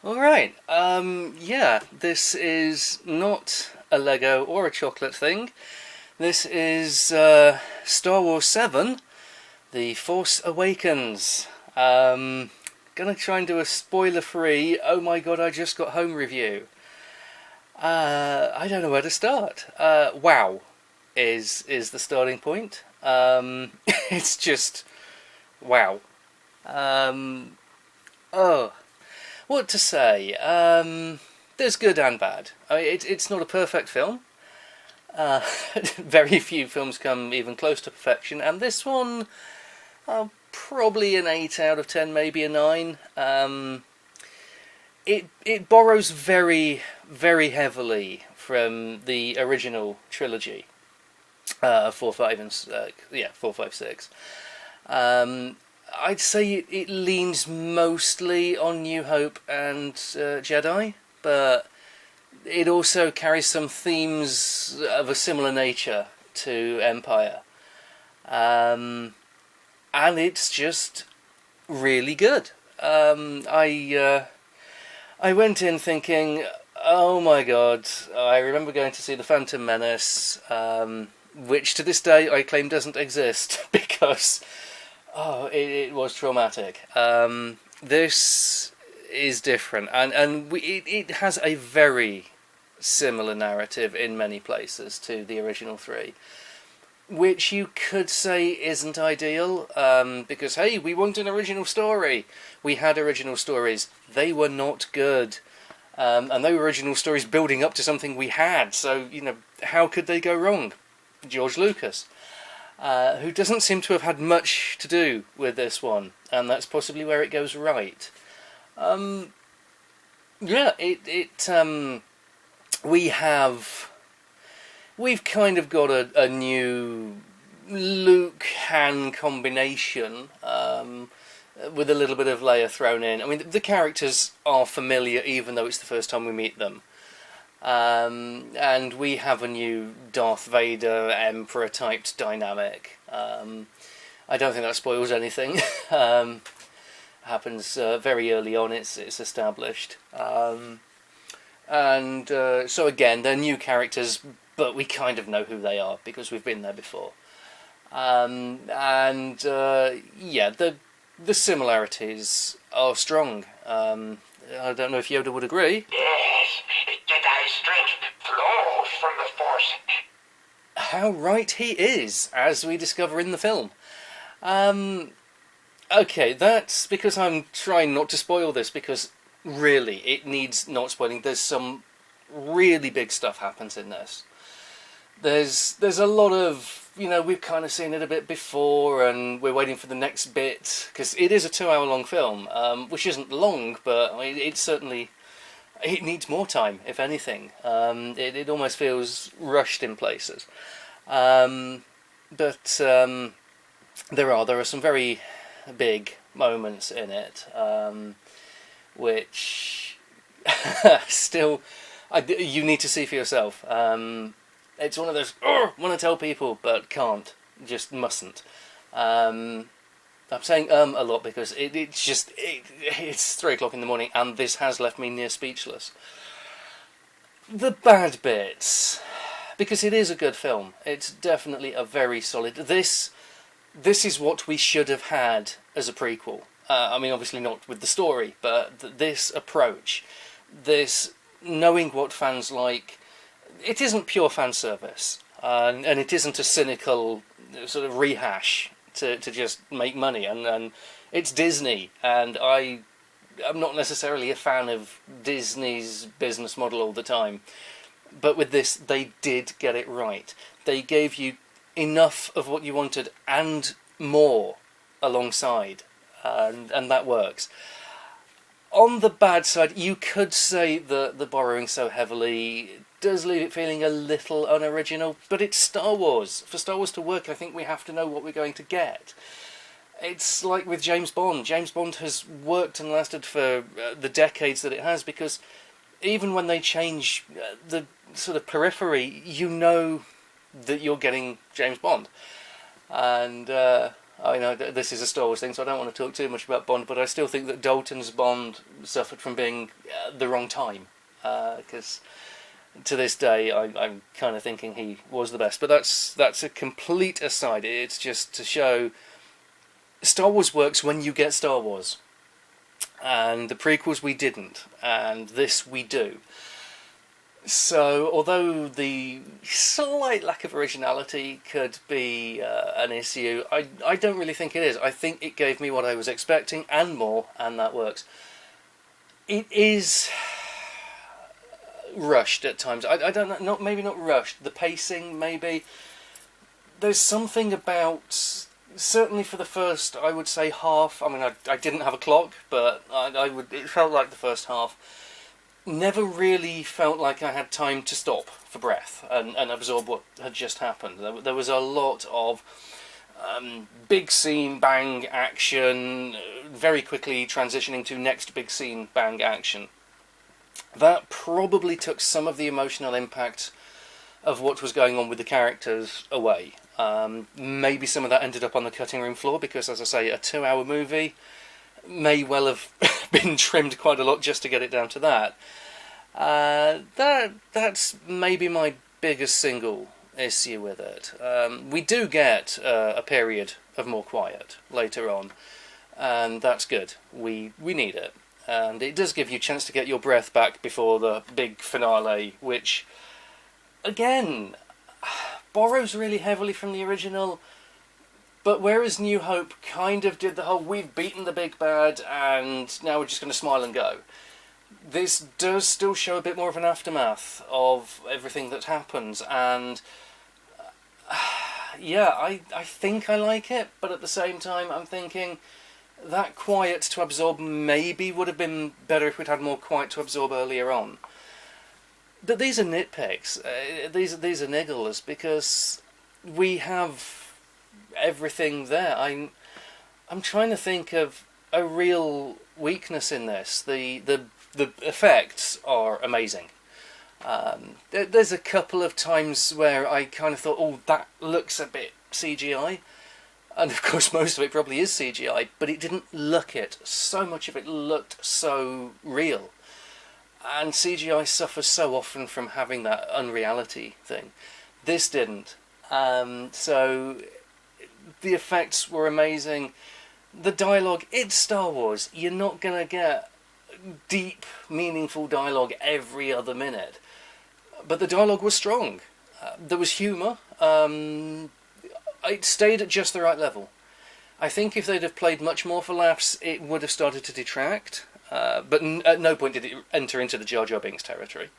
Alright, yeah, this is not a Lego or a chocolate thing. This is Star Wars 7, The Force Awakens. Gonna try and do a spoiler-free, oh my god, I just got home review. I don't know where to start. Wow is the starting point. It's just wow. Um, oh, what to say? There's good and bad. I mean, it's not a perfect film. Uh, very few films come even close to perfection, and this one, probably an 8 out of 10, maybe a 9. It borrows very heavily from the original trilogy, 4, 5, and 4, 5, 6. I'd say it leans mostly on New Hope and Jedi, but it also carries some themes of a similar nature to Empire. And it's just really good. I went in thinking, oh my god, I remember going to see The Phantom Menace, which to this day I claim doesn't exist because it was traumatic. This is different, and it has a very similar narrative in many places to the original three, which you could say isn't ideal, because hey, we want an original story. We had original stories. They were not good. And they were original stories building up to something we had, so, how could they go wrong? George Lucas, who doesn't seem to have had much to do with this one, and that's possibly where it goes right. Yeah, we've kind of got a new Luke-Han combination, with a little bit of Leia thrown in. I mean, the characters are familiar even though it's the first time we meet them. And we have a new Darth Vader Emperor-typed dynamic. I don't think that spoils anything. Happens very early on, it's established. So again, they're new characters, but we kind of know who they are because we've been there before. Yeah, the similarities are strong. I don't know if Yoda would agree. Yes, Jedi strength flows from the Force. How right he is, as we discover in the film. Okay, that's because I'm trying not to spoil this, because really, it needs not spoiling. There's some really big stuff happens in this. There's a lot of, we've kind of seen it a bit before, and we're waiting for the next bit, because it is a 2-hour long film, which isn't long, but I mean, it needs more time, if anything. It almost feels rushed in places. But there are some very big moments in it, which still you need to see for yourself. It's one of those want to tell people but can't, just mustn't. I'm saying a lot because it's 3 o'clock in the morning and this has left me near speechless. The bad bits, because it is a good film. It's definitely a very solid. This is what we should have had as a prequel. I mean, obviously not with the story, but this approach, this knowing what fans like. It isn't pure fan service, and it isn't a cynical sort of rehash to just make money. And it's Disney, and I'm not necessarily a fan of Disney's business model all the time. But with this, they did get it right. They gave you enough of what you wanted and more alongside, and that works. On the bad side, you could say that the borrowing so heavily does leave it feeling a little unoriginal, but it's Star Wars. For Star Wars to work, I think we have to know what we're going to get. It's like with James Bond. James Bond has worked and lasted for the decades that it has, because even when they change the sort of periphery, you know that you're getting James Bond. And I know this is a Star Wars thing, so I don't want to talk too much about Bond, but I still think that Dalton's Bond suffered from being the wrong time. Because to this day, I'm kind of thinking he was the best. But that's a complete aside. It's just to show Star Wars works when you get Star Wars. And the prequels we didn't, and this we do. So, although the slight lack of originality could be an issue, I don't really think it is. I think it gave me what I was expecting and more, and that works. It is rushed at times. I don't know, maybe not rushed. The pacing, maybe. There's something about, certainly for the first, I would say half. I mean, I didn't have a clock, but it felt like the first half. Never really felt like I had time to stop for breath and absorb what had just happened. There was a lot of big scene, bang, action, very quickly transitioning to next big scene, bang, action. That probably took some of the emotional impact of what was going on with the characters away. Maybe some of that ended up on the cutting room floor because, as I say, a 2-hour movie may well have been trimmed quite a lot just to get it down to that. That's maybe my biggest single issue with it. We do get a period of more quiet later on, and that's good. We need it. And it does give you a chance to get your breath back before the big finale, which, again, borrows really heavily from the original. But whereas New Hope kind of did the whole, we've beaten the big bad and now we're just going to smile and go, this does still show a bit more of an aftermath of everything that happens. And yeah, I think I like it, but at the same time I'm thinking that quiet to absorb maybe would have been better if we'd had more quiet to absorb earlier on. But these are nitpicks, these are nigglers, because we have everything there. I'm trying to think of a real weakness in this. The effects are amazing. There's a couple of times where I kind of thought, oh, that looks a bit CGI. And of course most of it probably is CGI, but it didn't look it. So much of it looked so real. And CGI suffers so often from having that unreality thing. This didn't. So the effects were amazing. The dialogue, it's Star Wars. You're not going to get deep, meaningful dialogue every other minute. But the dialogue was strong. There was humour. It stayed at just the right level. I think if they'd have played much more for laughs, it would have started to detract. But at no point did it enter into the Jar Jar Binks territory.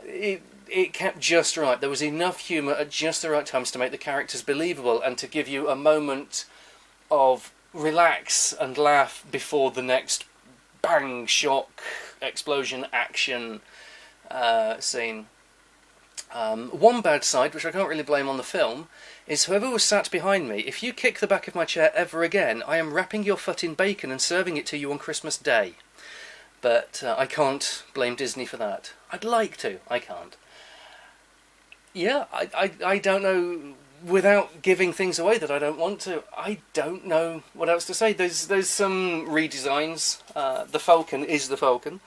It kept just right. There was enough humour at just the right times to make the characters believable and to give you a moment of relax and laugh before the next bang, shock, explosion, action scene. One bad side, which I can't really blame on the film, is whoever was sat behind me, if you kick the back of my chair ever again, I am wrapping your foot in bacon and serving it to you on Christmas Day. But I can't blame Disney for that. I'd like to, I can't. Yeah, I don't know, without giving things away that I don't want to, I don't know what else to say. There's some redesigns. The Falcon is the Falcon,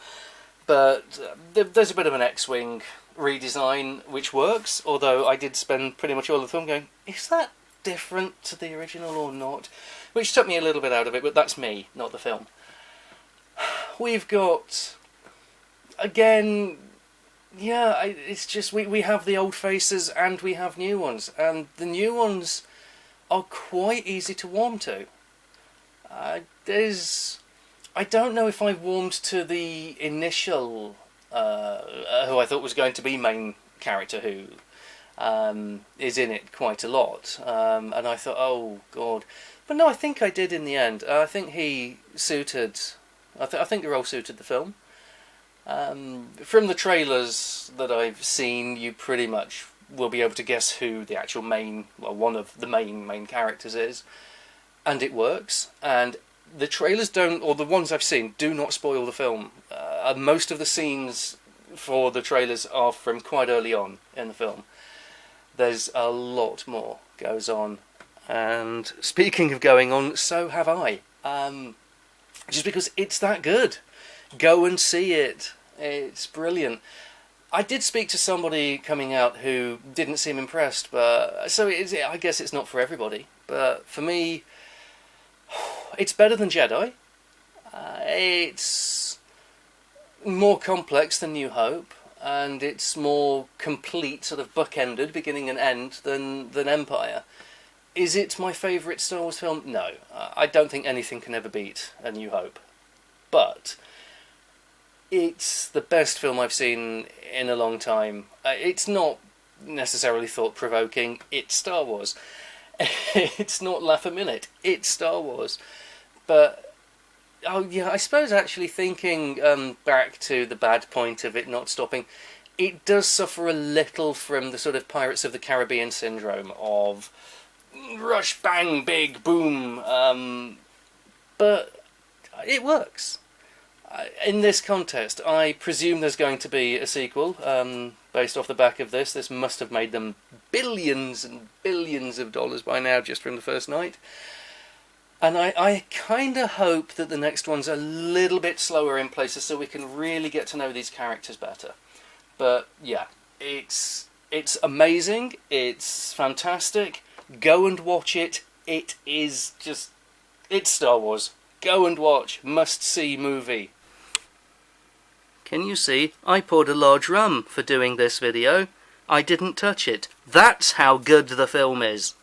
but there's a bit of an X-Wing redesign which works, although I did spend pretty much all the film going, is that different to the original or not? Which took me a little bit out of it, but that's me, not the film. We've got, again, yeah, it's just we have the old faces and we have new ones, and the new ones are quite easy to warm to. I don't know if I warmed to the initial who I thought was going to be main character, who is in it quite a lot, and I thought, oh god, but no, I think I did in the end. I think he suited. I think the role suited the film. From the trailers that I've seen, you pretty much will be able to guess who the actual one of the main characters is, and it works. And the trailers don't, or the ones I've seen, do not spoil the film. Most of the scenes for the trailers are from quite early on in the film. There's a lot more goes on, And speaking of going on, so have I. Just because it's that good. Go and see it. It's brilliant. I did speak to somebody coming out who didn't seem impressed, but so I guess it's not for everybody. But for me, it's better than Jedi. It's more complex than New Hope, and it's more complete, sort of bookended, beginning and end, than Empire. Is it my favourite Star Wars film? No. I don't think anything can ever beat A New Hope. But it's the best film I've seen in a long time. It's not necessarily thought-provoking. It's Star Wars. It's not laugh a minute. It's Star Wars. But, oh yeah, I suppose actually thinking back to the bad point of it not stopping, it does suffer a little from the sort of Pirates of the Caribbean syndrome of rush, bang, big, boom. But it works. In this context, I presume there's going to be a sequel based off the back of this. This must have made them billions and billions of dollars by now just from the first night. And I kind of hope that the next one's a little bit slower in places so we can really get to know these characters better. But yeah, it's amazing. It's fantastic. Go and watch it. It is just... it's Star Wars. Go and watch. Must-see movie. Can you see? I poured a large rum for doing this video. I didn't touch it. That's how good the film is.